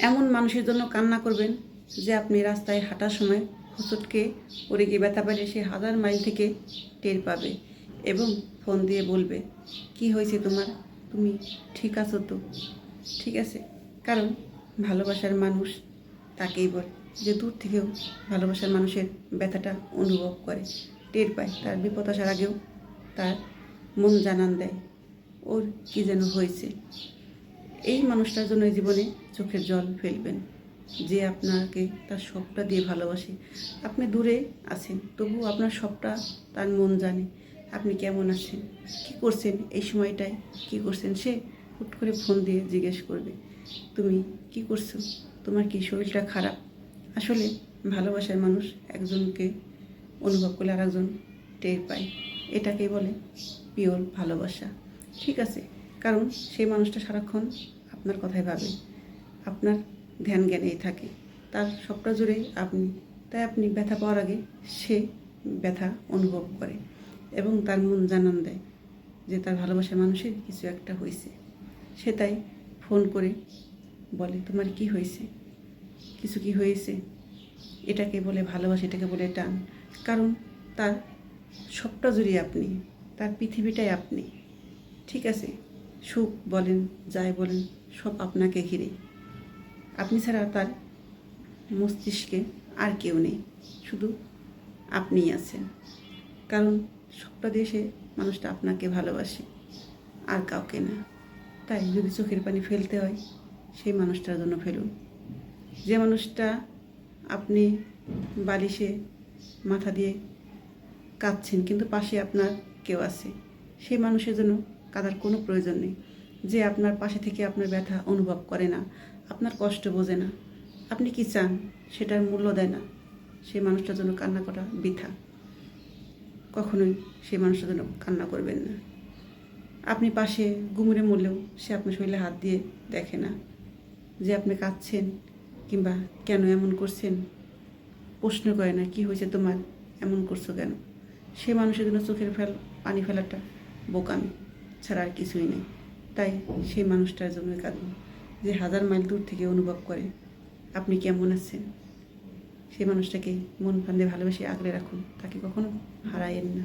এমন মানুষের জন্য কান্না করবেন যে আপনি রাস্তায় হাঁটার সময় হোঁচটকে পড়ে গিয়ে ব্যথা পেলে সে 1000 মাইল থেকে টের পাবে এবং ফোন দিয়ে বলবে কি হয়েছে তোমার, তুমি ঠিক আছো তো? ঠিক আছে, কারণ ভালোবাসার মানুষ তাকেই বলে যে দূর থেকেও ভালোবাসার মানুষের ব্যথাটা অনুভব করে, টের পায়, তার বিপদ আসার আগেও তার মন জানান দেয় ওর কী যেন হয়েছে। এই মানুষটার জন্য জীবনে চোখের জল ফেলবেন যে আপনাকে তার সবটা দিয়ে ভালোবাসে। আপনি দূরে আছেন তবুও আপনার সবটা তার মন জানে। আপনি কেমন আছেন, কী করছেন, এই সময়টায় কী করছেন, সে হুট করে ফোন দিয়ে জিজ্ঞেস করবে তুমি কি করছো, তোমার কি শরীরটা খারাপ। আসলে ভালোবাসার মানুষ একজনকে অনুভব করলে আর একজন টের পায়, এটাকেই বলে পিওর ভালোবাসা। ঠিক আছে, কারণ সেই মানুষটা সারাক্ষণ আপনার কথাই ভাবে, আপনার ধ্যান জ্ঞানেই থাকে, তার সবটা জুড়েই আপনি। তাই আপনি ব্যথা পাওয়ার আগে সে ব্যথা অনুভব করে এবং তার মন জানান দেয় যে তার ভালোবাসার মানুষের কিছু একটা হয়েছে। সে তাই ফোন করে বলে তোমার কি হয়েছে, কিছু কি হয়েছে। এটাকে বলে ভালোবাসা, এটাকে বলে টান। কারণ তার সবটা জুড়ে আপনি, তার পৃথিবীটাই আপনি। ঠিক আছে, সুখ বলেন যাই বলেন সব আপনাকে ঘিরে। আপনি ছাড়া তার মস্তিষ্কে আর কেউ নেই, শুধু আপনিই আছেন। কারণ সবটা দিয়ে সে মানুষটা আপনাকে ভালোবাসে, আর কাউকে না। তাই যদি চোখের পানি ফেলতে হয় সেই মানুষটার জন্য ফেলুন। যে মানুষটা আপনি বালিশে মাথা দিয়ে কাঁদছেন কিন্তু পাশে আপনার কেউ আছে, সেই মানুষের জন্য কাঁদার কোনো প্রয়োজন নেই। যে আপনার পাশে থেকে আপনার ব্যথা অনুভব করে না, আপনার কষ্ট বোঝে না, আপনি কি চান সেটার মূল্য দেয় না, সেই মানুষটার জন্য কান্না করা বৃথা। কখনোই সেই মানুষটার জন্য কান্না করবেন না। আপনি পাশে গুমরে মরলেও সে আপনার শরীরে হাত দিয়ে দেখে না। যে আপনি কাঁদছেন কিংবা কেন এমন করছেন প্রশ্ন করে না, কি হয়েছে তোমার, এমন করছো কেন। সে মানুষের জন্য চোখের পানি ফেলাটা বোকামি ছাড়া আর কিছুই নেই। তাই সেই মানুষটার জন্য কাঁদুন যে 1000 মাইল দূর থেকে অনুভব করে আপনি কেমন আছেন। সেই মানুষটাকে মন প্রাণ দিয়ে ভালোবেসে আগলে রাখুন, তাকে কখনো হারায়েন না।